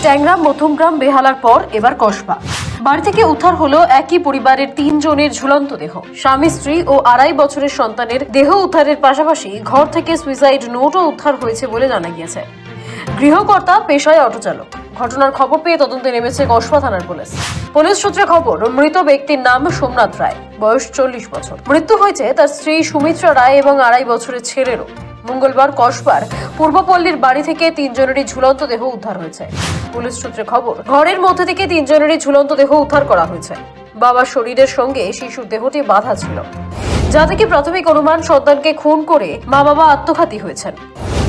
ট্যাংরা মধ্যমগ্রাম বেহালার পর এবার কসবা। বাড়ি থেকে উদ্ধার হলো একই পরিবারের 3 জনের ঝুলন্ত দেহ। স্বামী স্ত্রী ও 2.5 বছরের সন্তানের দেহ উদ্ধারের পাশাপাশি ঘর থেকে সুইসাইড নোটও উদ্ধার হয়েছে বলে জানা গিয়েছে। গৃহকর্তা পেশায় অটো চালক। ঘটনার খবর পেয়ে তদন্তে নেমেছে কসবা থানার পুলিশ। পুলিশ সূত্রে খবর, মৃত ব্যক্তির নাম সোমনাথ রায়, বয়স 40 বছর। মৃত্যু হয়েছে তার স্ত্রী সুমিত্রা রায় এবং 2.5 বছরের ছেলেরও। মঙ্গলবার কসবার পূর্বপল্লীর বাড়ি থেকে 3 জনেরই ঝুলন্ত দেহ উদ্ধার হয়েছে। পুলিশ সূত্রে খবর, ঘরের মধ্যে থেকে 3 জনেরই ঝুলন্ত দেহ উদ্ধার করা হয়েছে। বাবার শরীরের সঙ্গে শিশুর দেহটি বাঁধা ছিল, যা থেকে প্রাথমিক অনুমান সন্তানকে খুন করে মা বাবা আত্মঘাতী হয়েছেন।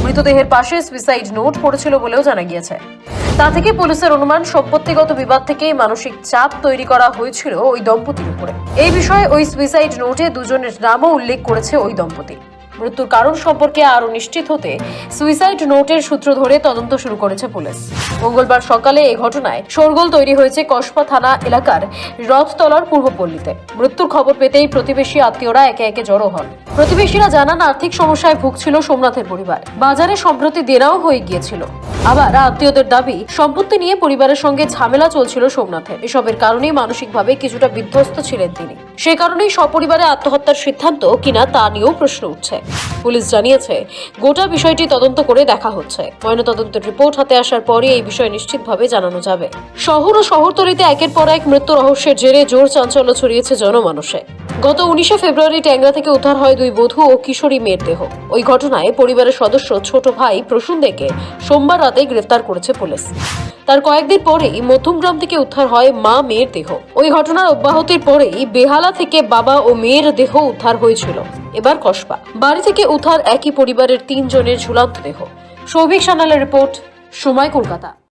মৃতদেহের পাশে সুইসাইড নোট পড়েছিল বলেও জানা গিয়েছে। তা থেকে পুলিশের অনুমান, সম্পত্তিগত বিবাদ থেকে মানসিক চাপ তৈরি করা হয়েছিল ওই দম্পতির উপরে। এই বিষয়ে ওই সুইসাইড নোটে 2 জনের নামও উল্লেখ করেছে ওই দম্পতি। মৃত্যুর কারণ সম্পর্কে আরো নিশ্চিত হতে সুইসাইড নোটের সূত্র ধরে তদন্ত শুরু করেছে পুলিশ। মঙ্গলবার সকালে এই ঘটনায় শোরগোল তৈরি হয়েছে কসবা থানা এলাকার রথতলার পূর্বপল্লীতে। মৃত্যুর খবর পেতেই প্রতিবেশী আত্মীয়রা একে একে জড়ো হন। প্রতিবেশীরা জানান, আর্থিক সমস্যায় ভুগছিল সোমনাথের পরিবার। বাজারে সম্প্রতি দেনাও হয়ে গিয়েছিল। আবার আত্মীয়দের দাবি, সম্পত্তি নিয়ে পরিবারের সঙ্গে ঝামেলা চলছিল সোমনাথের। এসবের কারণেই মানসিকভাবে কিছুটা বিধ্বস্ত ছিলেন তিনি। সে কারণেই সপরিবারে আত্মহত্যার সিদ্ধান্ত কিনা তা নিয়েও প্রশ্ন উঠছে। পুলিশ জানিয়েছে, গোটা বিষয়টি তদন্ত করে দেখা হচ্ছে। ময়নাতদন্তের রিপোর্ট হাতে আসার পরই এই বিষয়ে নিশ্চিতভাবে জানানো যাবে। শহর ও শহরতলিতে একের পর এক মৃত্যু রহস্যের জেরে জোর চাঞ্চল্য ছড়িয়েছে জনমানসে। গত 19 ফেব্রুয়ারি ট্যাংরা থেকে উদ্ধার হয় 2 বধূ ও কিশোরী মেয়ের দেহ। ওই ঘটনায় পরিবারের সদস্য ছোট ভাই প্রসূনদেরকে সোমবার রাতে গ্রেফতার করেছে পুলিশ। তার কয়েকদিন পরেই মধ্যমগ্রাম থেকে উদ্ধার হয় মা মেয়ের দেহ। ওই ঘটনার অব্যাহতির পরেই বেহালা থেকে বাবা ও মেয়ের দেহ উদ্ধার হয়েছিল। এবার কসবা বাড়ি থেকে উদ্ধার একই পরিবারের 3 জনের ঝুলন্ত দেহ। সৌভিক সানালের রিপোর্ট, সময়, কলকাতা।